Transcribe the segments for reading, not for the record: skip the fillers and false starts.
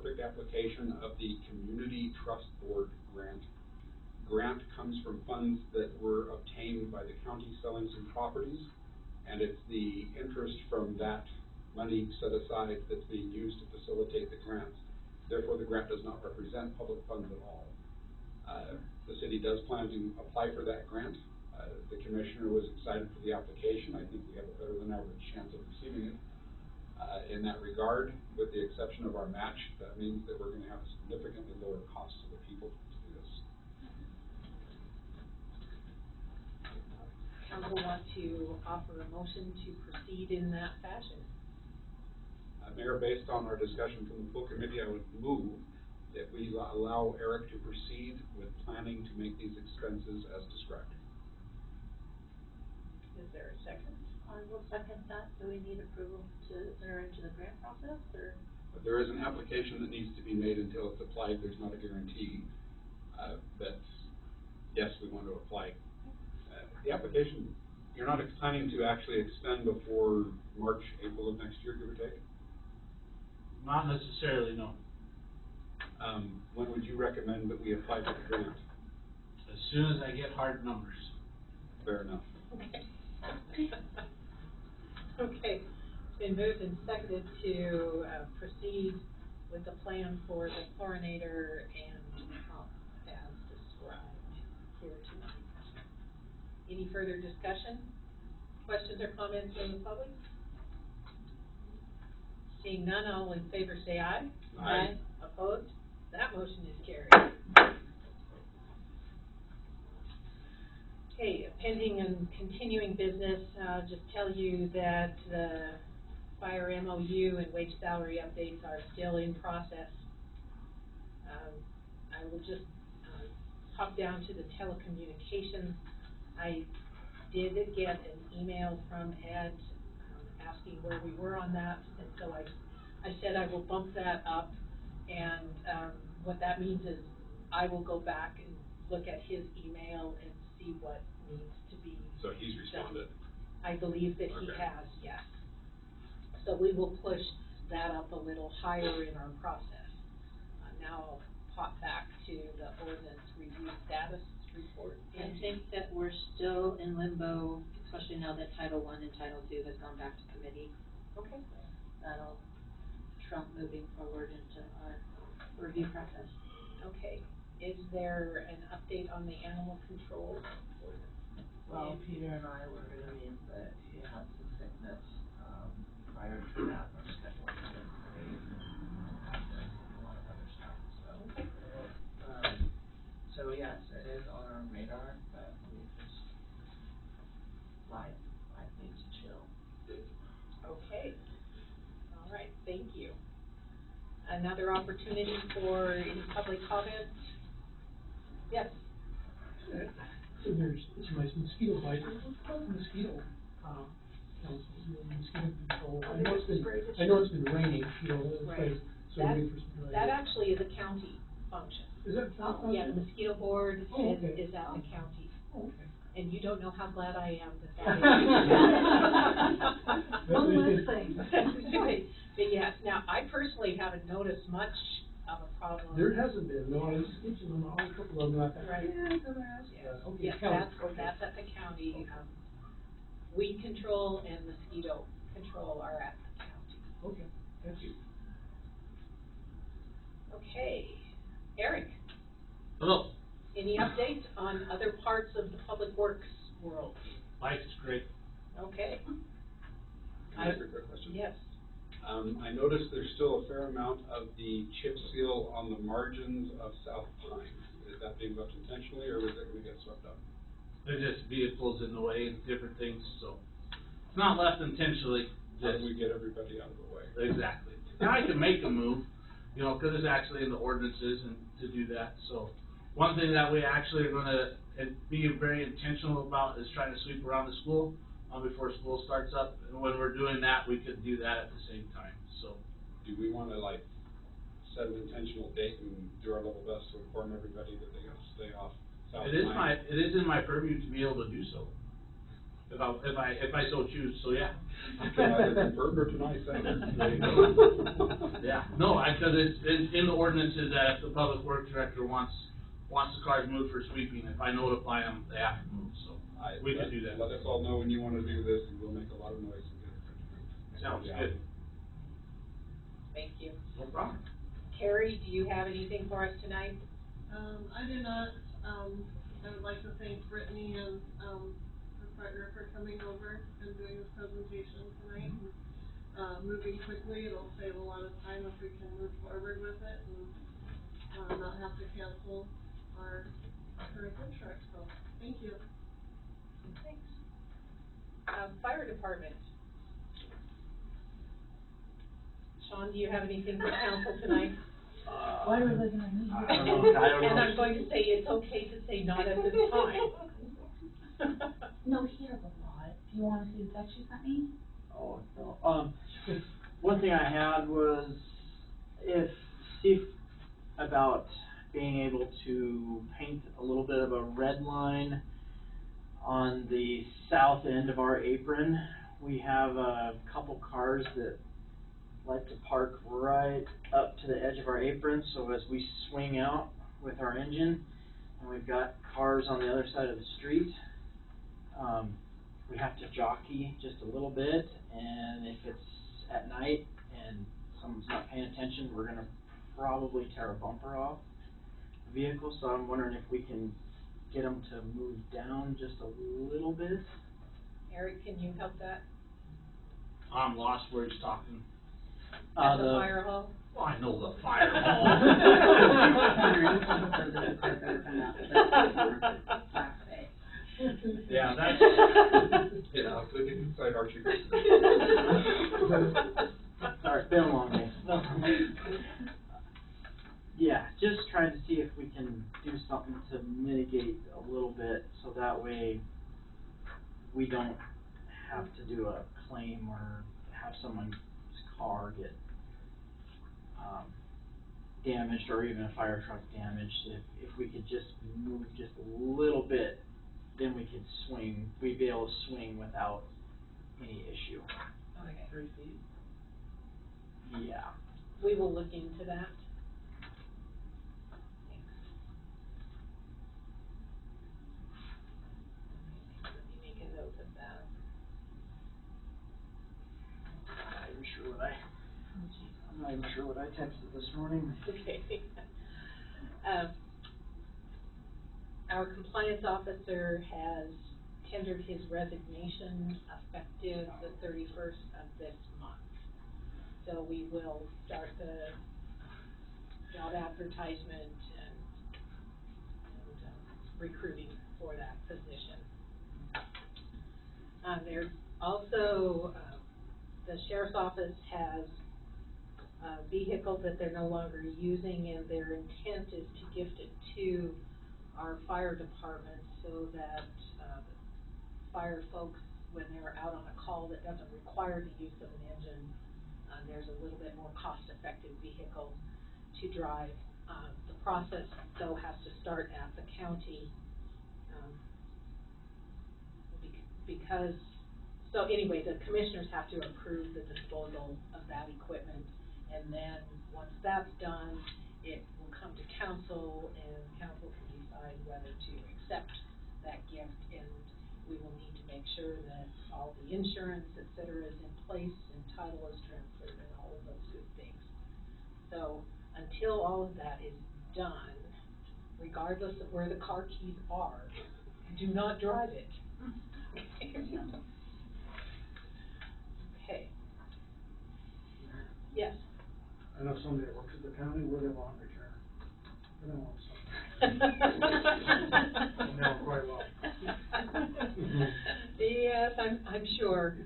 perfect application of the Community Trust Board grant. Grant comes from funds that were obtained by the county selling some properties, and it's the interest from that money set aside that's being used to facilitate the grants. Therefore, the grant does not represent public funds at all. The city does plan to apply for that grant. The commissioner was excited for the application. I think we have a better than average chance of receiving it. In that regard, with the exception of our match, that means that we're going to have a significantly lower cost to the people to do this. Council want to offer a motion to proceed in that fashion? Mayor, based on our discussion from the full committee, I would move that we allow Eric to proceed with planning to make these expenses as described. Is there a second? I will second that. Do we need approval to enter into the grant process, or? But there is an application that needs to be made until it's applied. There's not a guarantee that, yes, we want to apply. The application, you're not planning to actually expend before March, April of next year, give or take? Not necessarily, no. When would you recommend that we apply for the grant? As soon as I get hard numbers. Fair enough. Okay. Okay. It's been moved and seconded to proceed with the plan for the chlorinator and pump as described here tonight. Any further discussion? Questions or comments from the public? Seeing none, all in favor say aye. Aye. Opposed? That motion is carried. Okay, pending and continuing business, just tell you that the fire MOU and wage salary updates are still in process. I will just hop down to the telecommunications. I did get an email from Ed asking where we were on that, and so I said I will bump that up, and what that means is I will go back and look at his email and see what needs to be So he's responded? done. I believe that he Okay. has, yes. So we will push that up a little higher in our process. Now I'll pop back to the ordinance review status report. I think that we're still in limbo, especially now that Title I and Title II has gone back to committee. Okay. That'll trump moving forward into our review process. Okay. Is there an update on the animal control ordinance? Well, Peter and I were agreeing that he had some sickness, prior to that, our schedule was delayed, and a lot of other stuff, so. So yes, it is on our radar, but we just, life needs to chill. Okay. All right, thank you. Another opportunity for any public comment? Yes. So it's my mosquito bite. What's about the mosquito, mosquito control? I know it's been raining, Right. so that actually is a county function. Is that? Yeah, the mosquito board is at the county. Oh, okay. And you don't know how glad I am that is. One less thing. But yes, now, I personally haven't noticed much of a problem. There hasn't been, no, I was mentioning on a couple of them, I thought, Right. yeah, I'm gonna ask. Okay, Yes, county. that's at the county. Weed control and mosquito control are at the county. Okay, thank you. Okay, Eric, Hello. any updates on other parts of the public works world? Life's great. Okay. Can I ask a quick question? Yes. I noticed there's still a fair amount of the chip seal on the margins of South Pine. Is that being left intentionally, or is it going to get swept up? There's just vehicles in the way and different things, so it's not left intentionally. How do we get everybody out of the way? Exactly. Now I can make a move, because it's actually in the ordinances and to do that. So one thing that we actually are gonna be very intentional about is trying to sweep around the school before school starts up. And when we're doing that, we could do that at the same time. So Do we want to set an intentional date and do our level best to inform everybody that they got to stay off South Pine? it is in my purview to be able to do so. if I so choose, so yeah. You can either confirm or deny sentence. There you go. Yeah, no, cause it's in the ordinances that if the public works director wants the cars moved for sweeping, if I notify them, they have to move, so we can do that. Let us all know when you wanna do this, and we'll make a lot of noise and get it. Sounds good. Thank you. No problem. Carrie, do you have anything for us tonight? I do not, I would like to thank Brittany and, her partner for coming over and doing this presentation tonight. Moving quickly, it'll save a lot of time if we can move forward with it and, not have to cancel our current contract, so, thank you. Thanks. Fire department. Sean, do you have anything for council tonight? Why are we looking at me? I don't know. And I'm going to say it's okay to say not at this time. No, he has a lot. Do you wanna see the text you sent me? Oh, no, one thing I had was see about being able to paint a little bit of a red line on the south end of our apron. We have a couple cars that like to park right up to the edge of our apron, so as we swing out with our engine, and we've got cars on the other side of the street, we have to jockey just a little bit, and if it's at night and someone's not paying attention, we're gonna probably tear a bumper off the vehicle, so I'm wondering if we can get them to move down just a little bit. Eric, can you help that? I'm lost where he's talking. At the fire hall? Oh, I know the fire hall. Yeah, that's. Yeah, so you can decide, Archie. Sorry, it's been a long day. Yeah, just trying to see if we can do something to mitigate a little bit, so that way we don't have to do a claim or have someone's car get, damaged, or even a fire truck damaged. If we could just move just a little bit, then we could swing, we'd be able to swing without any issue. Okay. 3 feet? Yeah. We will look into that. Thanks. Let me make a note of that. I'm not even sure what I texted this morning. Okay. Our compliance officer has tendered his resignation effective the 31st of this month. So we will start the job advertisement and recruiting for that position. There's also, the sheriff's office has a vehicle that they're no longer using, and their intent is to gift it to our fire department so that the fire folks, when they're out on a call that doesn't require the use of an engine, there's a little bit more cost-effective vehicle to drive. The process, though, has to start at the county, because, so anyway, the commissioners have to approve the disposal of that equipment, and then once that's done, it will come to council, and council can decide whether to accept that gift, and we will need to make sure that all the insurance, et cetera, is in place, and title is transferred, and all of those good things. So until all of that is done, regardless of where the car keys are, do not drive it. Okay. Yes. I know somebody that works at the county where they want return. They don't want something. I know quite well. Yes, I'm sure.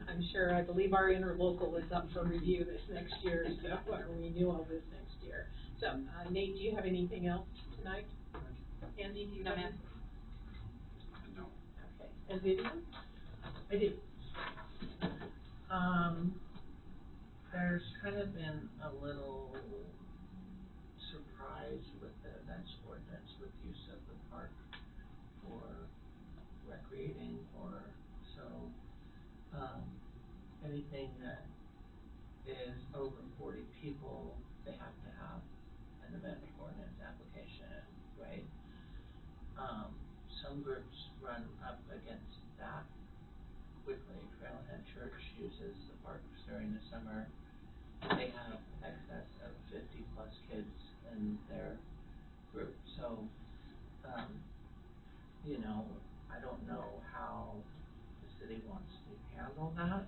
I believe our interlocal is up for review this next year, so, or renewal this next year. So, Nate, do you have anything else tonight? Andy, do you have anything? No. Okay. And Vivian? I do. There's kind of been a little surprise with the events ordinance with use of the park for recreating, or so anything that is over 40 people, they have to have an amendment ordinance application, right? Some groups run up against that quickly. Trailhead Church uses the parks during the summer. They have excess of 50 plus kids in their group, so, you know, I don't know how the city wants to handle that.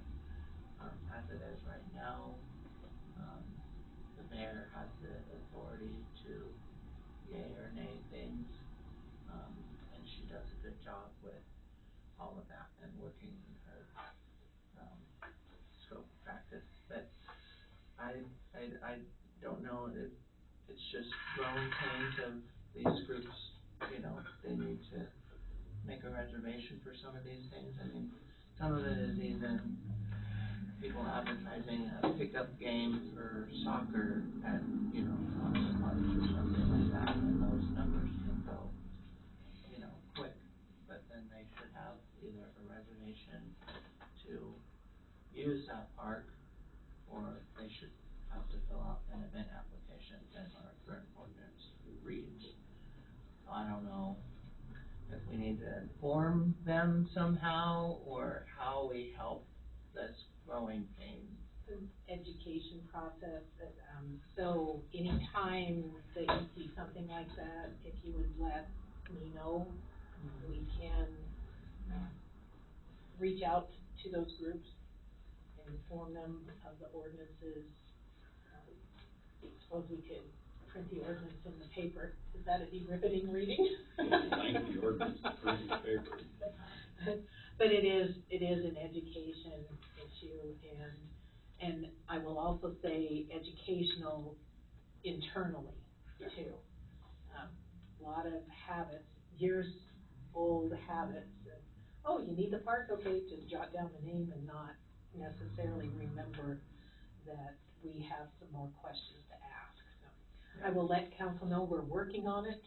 As it is right now, the mayor has the authority to yay or nay things, and she does a good job with all of that and working her, scope of practice, but I don't know, it's just growing pains of these groups, you know, they need to make a reservation for some of these things. I mean, some of it is even people advertising a pickup game for soccer at, you know, Thomas Park or something like that, and those numbers can go, you know, quick. But then they should have either a reservation to use that park, or they should have to fill out an event application, as our current ordinance reads. So I don't know if we need to inform them somehow, or how we help this growing pain. An education process, so anytime that you see something like that, if you would let me know, we can, reach out to those groups, inform them of the ordinances. Suppose we could print the ordinance in the paper, is that a riveting reading? Lengthy ordinance, printing paper. But it is an education issue, and I will also say educational internally too. A lot of habits, years old habits, and, oh, you need the park, okay, just jot down the name and not necessarily remember that we have some more questions to ask, so. I will let council know we're working on it,